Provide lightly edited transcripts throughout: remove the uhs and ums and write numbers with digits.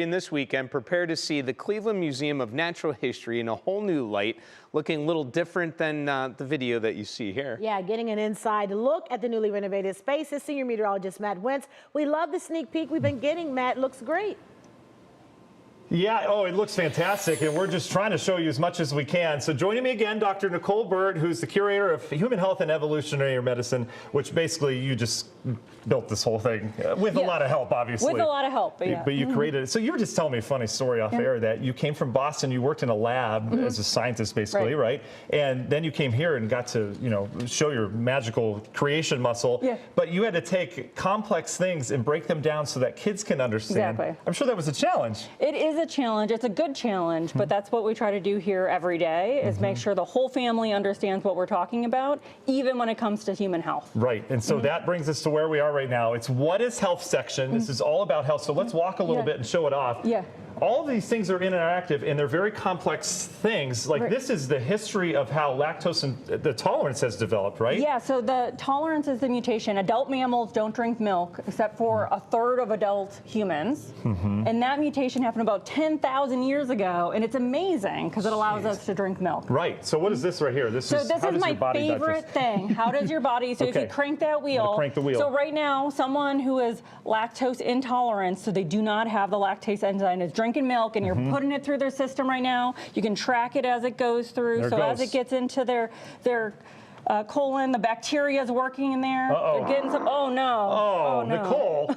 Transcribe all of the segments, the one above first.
This weekend, prepare to see the Cleveland Museum of Natural History in a whole new light, looking a little different than the video that you see here. Yeah, getting an inside look at the newly renovated spaces. Senior meteorologist Matt Wintz. We love the sneak peek we've been getting. Matt, looks great. Yeah, oh, it looks fantastic, and we're just trying to show you as much as we can. So joining me again, Dr. Nicole Burt, who's the curator of Human Health and Evolutionary Medicine, which basically you just built this whole thing with a lot of help, obviously. With a lot of help, yeah. But you created it. So you were just telling me a funny story off air that you came from Boston, you worked in a lab as a scientist, basically, right? And then you came here and got to, show your magical creation muscle. Yeah. But you had to take complex things and break them down so that kids can understand. Exactly. I'm sure that was a challenge. It is a challenge. It's a good challenge, but that's what we try to do here every day, is make sure the whole family understands what we're talking about, even when it comes to human health. Right, and so that brings us to where we are right now. It's What is Health section. This is all about health, so let's walk a little bit and show it off. Yeah. All of these things are interactive, and they're very complex things. Like this is the history of how lactose and the tolerance has developed, right? Yeah, so the tolerance is the mutation. Adult mammals don't drink milk, except for a third of adult humans. And that mutation happened about 10,000 years ago, and it's amazing because it allows us to drink milk. Right, so what is this right here? This is my favorite thing. How does your body, so if you crank that wheel. Crank the wheel. So right now, someone who is lactose intolerant, so they do not have the lactase enzyme, is drinking milk, and you're putting it through their system right now. You can track it as it goes through. As it gets into their colon, the bacteria is working in there. They're getting some. Oh no! Oh no. Nicole.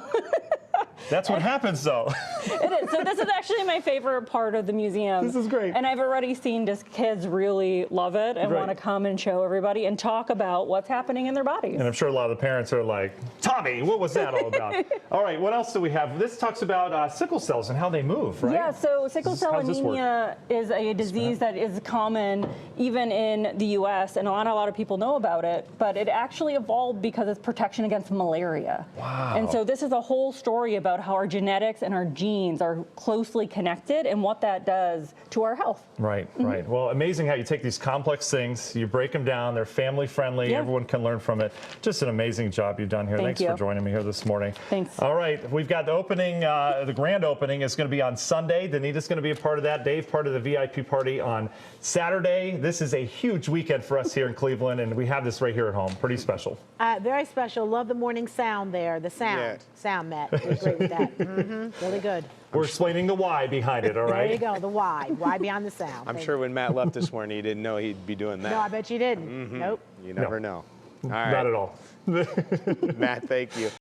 That's what happens, though. It is. So this is actually my favorite part of the museum. This is great. And I've already seen just kids really love it and want to come and show everybody and talk about what's happening in their bodies. And I'm sure a lot of the parents are like, Tommy, what was that all about? All right, what else do we have? This talks about sickle cells and how they move, right? Yeah, so sickle cell anemia is a disease that is common even in the U.S., and not a lot of people know about it, but it actually evolved because it's protection against malaria. Wow. And so this is a whole story about how our genetics and our genes are closely connected and what that does to our health. Right, right. Well, amazing how you take these complex things, you break them down, they're family friendly, everyone can learn from it. Just an amazing job you've done here. Thanks for joining me here this morning. Thanks. All right, we've got the opening, the grand opening is going to be on Sunday. Danita's going to be a part of that. Dave, part of the VIP party on Saturday. This is a huge weekend for us here in Cleveland, and we have this right here at home. Pretty special. Very special. Love the morning sound there. The sound. Yeah. Sound, Matt. You're great with that. Really good. We're explaining the why behind it, all right? There you go, the why. Why beyond the sound. I'm sure when Matt left this morning, he didn't know he'd be doing that. No, I bet you didn't. Nope. You never know. All right. Not at all. Matt, thank you.